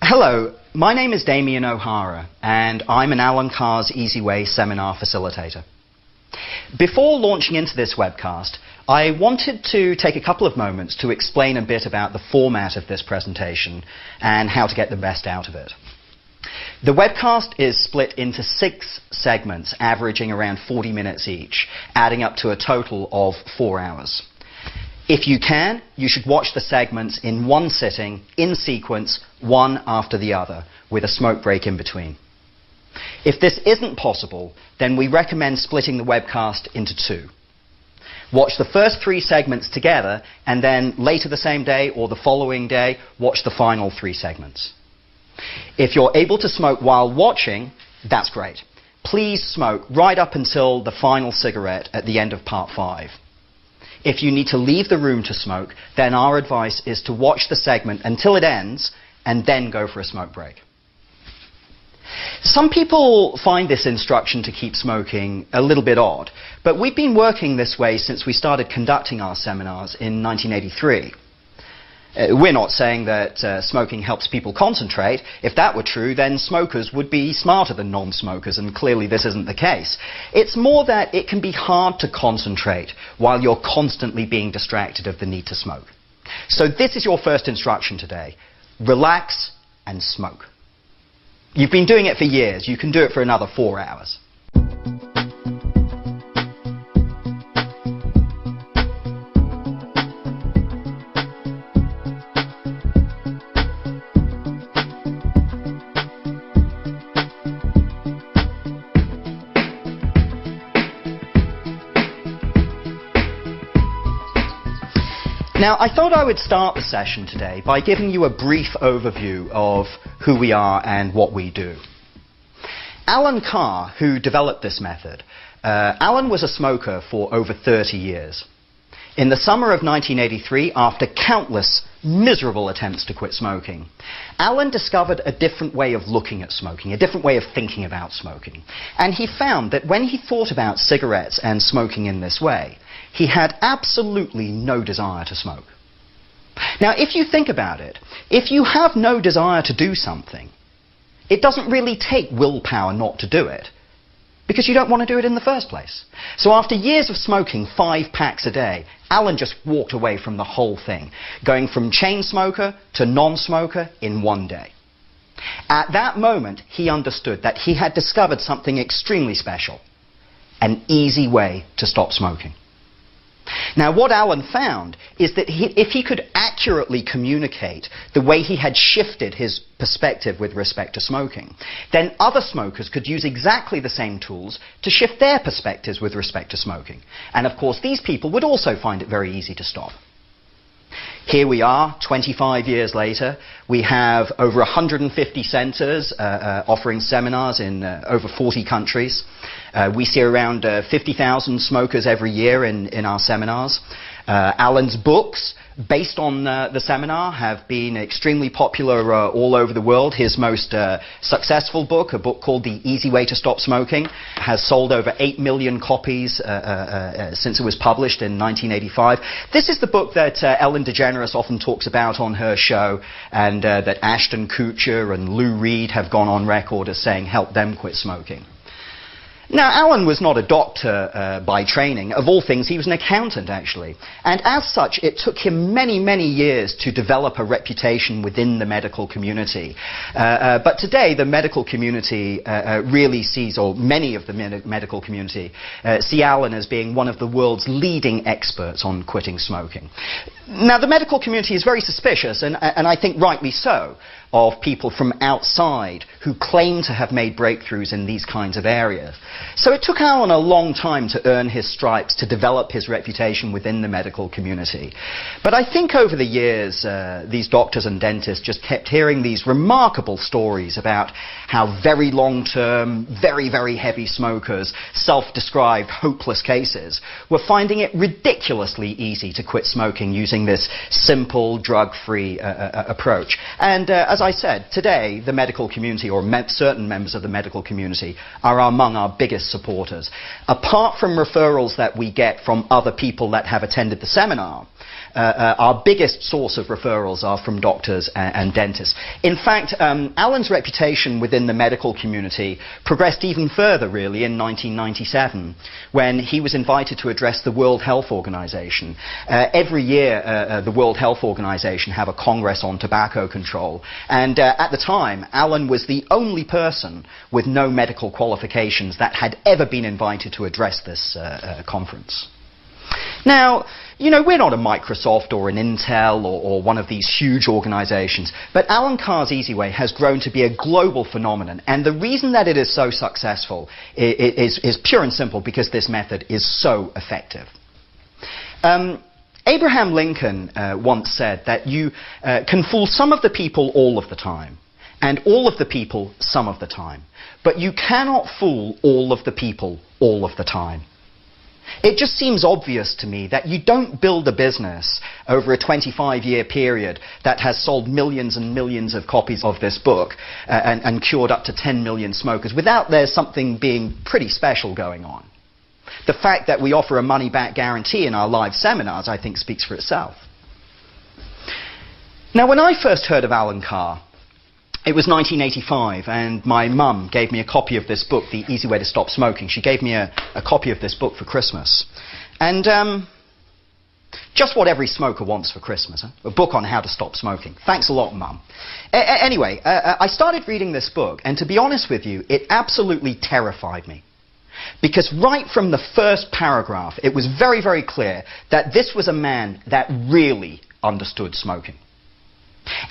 Hello, my name is Damien O'Hara, and I'm an Alan Carr's Easy Way seminar facilitator. Before launching into this webcast, I wanted to take a couple of moments to explain a bit about the format of this presentation and how to get the best out of it. The webcast is split into 6 segments, averaging around 40 minutes each, adding up to a total of 4 hours. If you can, you should watch the segments in one sitting, in sequence, one after the other, with a smoke break in between. If this isn't possible, then we recommend splitting the webcast into 2. Watch the first 3 segments together, and then later the same day or the following day, watch the final 3 segments. If you're able to smoke while watching, that's great. Please smoke right up until the final cigarette at the end of part 5. If you need to leave the room to smoke, then our advice is to watch the segment until it ends and then go for a smoke break. Some people find this instruction to keep smoking a little bit odd, but we've been working this way since we started conducting our seminars in 1983. We're not saying that smoking helps people concentrate. If that were true, then smokers would be smarter than non-smokers, and clearly this isn't the case. It's more that it can be hard to concentrate while you're constantly being distracted of the need to smoke. So this is your first instruction today. Relax and smoke. You've been doing it for years. You can do it for another 4 hours. Now, I thought I would start the session today by giving you a brief overview of who we are and what we do. Alan Carr, who developed this method, Alan was a smoker for over 30 years. In the summer of 1983, after countless miserable attempts to quit smoking, Alan discovered a different way of looking at smoking, a different way of thinking about smoking. And he found that when he thought about cigarettes and smoking in this way, he had absolutely no desire to smoke. Now, if you think about it, if you have no desire to do something, it doesn't really take willpower not to do it, because you don't want to do it in the first place. So after years of smoking 5 packs a day, Alan just walked away from the whole thing, going from chain smoker to non-smoker in 1 day. At that moment, he understood that he had discovered something extremely special, an easy way to stop smoking. Now, what Alan found is that if he could accurately communicate the way he had shifted his perspective with respect to smoking, then other smokers could use exactly the same tools to shift their perspectives with respect to smoking. And of course, these people would also find it very easy to stop. Here we are, 25 years later. We have over 150 centers offering seminars in over 40 countries. We see around 50,000 smokers every year in our seminars. Alan's books, based on the seminar, have been extremely popular all over the world. His most successful book, a book called The Easy Way to Stop Smoking, has sold over 8 million copies since it was published in 1985. This is the book that Ellen DeGeneres often talks about on her show, and that Ashton Kutcher and Lou Reed have gone on record as saying helped them quit smoking. Now, Alan was not a doctor by training. Of all things, he was an accountant, actually. And as such, it took him many, many years to develop a reputation within the medical community. But today, the medical community really sees, or many of the medical community, see Alan as being one of the world's leading experts on quitting smoking. Now, the medical community is very suspicious, and I think rightly so, of people from outside who claim to have made breakthroughs in these kinds of areas. So it took Alan a long time to earn his stripes, to develop his reputation within the medical community. But I think over the years, these doctors and dentists just kept hearing these remarkable stories about how very long-term, very, very heavy smokers, self-described hopeless cases, were finding it ridiculously easy to quit smoking using this simple, drug-free approach. And as I said, today the medical community, or certain members of the medical community, are among our biggest supporters. Apart from referrals that we get from other people that have attended the seminar, our biggest source of referrals are from doctors and dentists. In fact, Alan's reputation within the medical community progressed even further, really, in 1997, when he was invited to address the World Health Organization. Every year, the World Health Organization have a Congress on tobacco control, and at the time, Alan was the only person with no medical qualifications that had ever been invited to address this conference. Now, you know, we're not a Microsoft or an Intel or one of these huge organizations, but Alan Carr's Easy Way has grown to be a global phenomenon, and the reason that it is so successful is pure and simple because this method is so effective. Abraham Lincoln once said that you can fool some of the people all of the time, and all of the people some of the time, but you cannot fool all of the people all of the time. It just seems obvious to me that you don't build a business over a 25-year period that has sold millions and millions of copies of this book and cured up to 10 million smokers without there's something being pretty special going on. The fact that we offer a money-back guarantee in our live seminars, I think, speaks for itself. Now, when I first heard of Alan Carr, it was 1985, and my mum gave me a copy of this book, The Easy Way to Stop Smoking. She gave me a copy of this book for Christmas. And just what every smoker wants for Christmas, huh? A book on how to stop smoking. Thanks a lot, Mum. Anyway, I started reading this book, and to be honest with you, it absolutely terrified me. Because right from the first paragraph, it was very, very clear that this was a man that really understood smoking.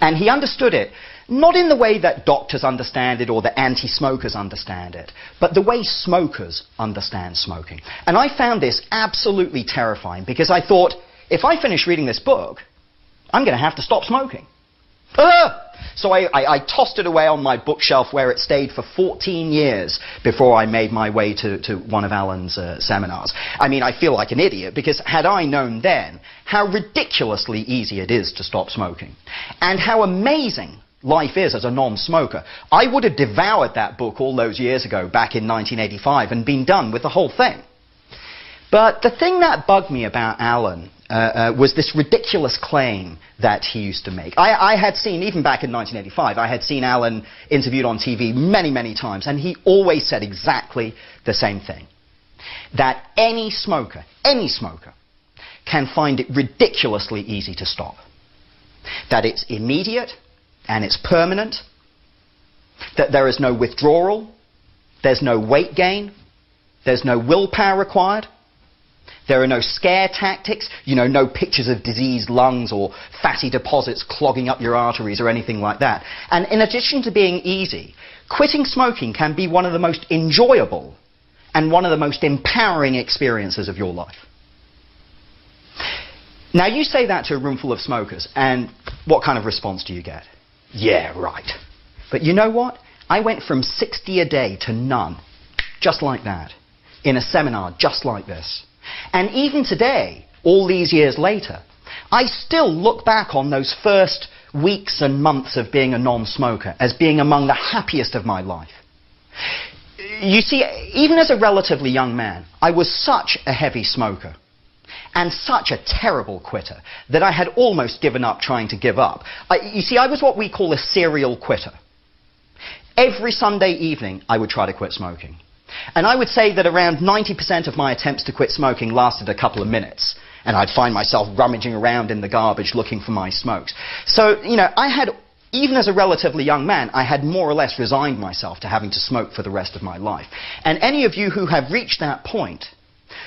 And he understood it not in the way that doctors understand it or that anti-smokers understand it, but the way smokers understand smoking. And I found this absolutely terrifying because I thought, if I finish reading this book, I'm going to have to stop smoking. So I tossed it away on my bookshelf where it stayed for 14 years before I made my way to one of Alan's seminars. I mean, I feel like an idiot because had I known then how ridiculously easy it is to stop smoking and how amazing life is as a non-smoker, I would have devoured that book all those years ago, back in 1985, and been done with the whole thing. But the thing that bugged me about Alan was this ridiculous claim that he used to make. I had seen, even back in 1985, I had seen Alan interviewed on TV many, many times, and he always said exactly the same thing. That any smoker can find it ridiculously easy to stop. That it's immediate, and it's permanent, that there is no withdrawal, there's no weight gain, there's no willpower required, there are no scare tactics, you know, no pictures of diseased lungs or fatty deposits clogging up your arteries or anything like that. And in addition to being easy, quitting smoking can be one of the most enjoyable and one of the most empowering experiences of your life. Now, you say that to a room full of smokers, and what kind of response do you get? Yeah, right. But you know what? I went from 60 a day to none, just like that, in a seminar just like this. And even today, all these years later, I still look back on those first weeks and months of being a non-smoker as being among the happiest of my life. You see, even as a relatively young man, I was such a heavy smoker and such a terrible quitter that I had almost given up trying to give up. You see, I was what we call a serial quitter. Every Sunday evening, I would try to quit smoking. And I would say that around 90% of my attempts to quit smoking lasted a couple of minutes. And I'd find myself rummaging around in the garbage looking for my smokes. So, you know, even as a relatively young man, I had more or less resigned myself to having to smoke for the rest of my life. And any of you who have reached that point,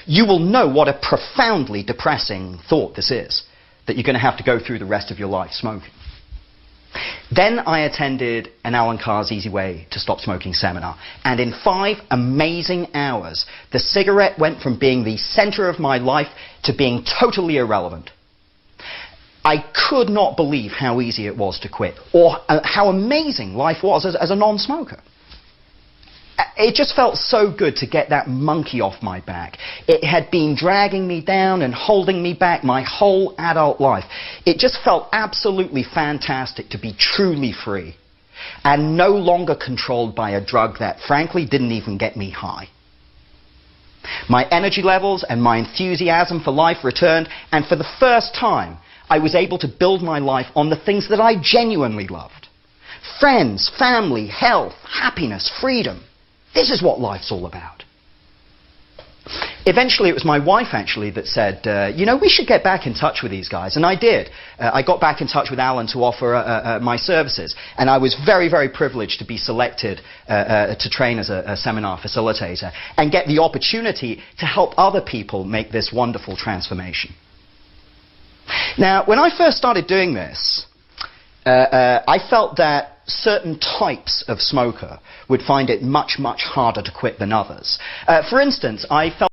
you will know what a profoundly depressing thought this is, that you're going to have to go through the rest of your life smoking. Then I attended an Alan Carr's Easy Way to Stop Smoking seminar, and in 5 amazing hours, the cigarette went from being the center of my life to being totally irrelevant. I could not believe how easy it was to quit, or how amazing life was as a non-smoker. It just felt so good to get that monkey off my back. It had been dragging me down and holding me back my whole adult life. It just felt absolutely fantastic to be truly free and no longer controlled by a drug that, frankly, didn't even get me high. My energy levels and my enthusiasm for life returned, and for the first time, I was able to build my life on the things that I genuinely loved. Friends, family, health, happiness, freedom. This is what life's all about. Eventually, it was my wife, actually, that said, you know, we should get back in touch with these guys. And I did. I got back in touch with Alan to offer my services. And I was very, very privileged to be selected to train as a seminar facilitator and get the opportunity to help other people make this wonderful transformation. Now, when I first started doing this, I felt that certain types of smoker would find it much, much harder to quit than others. For instance, I felt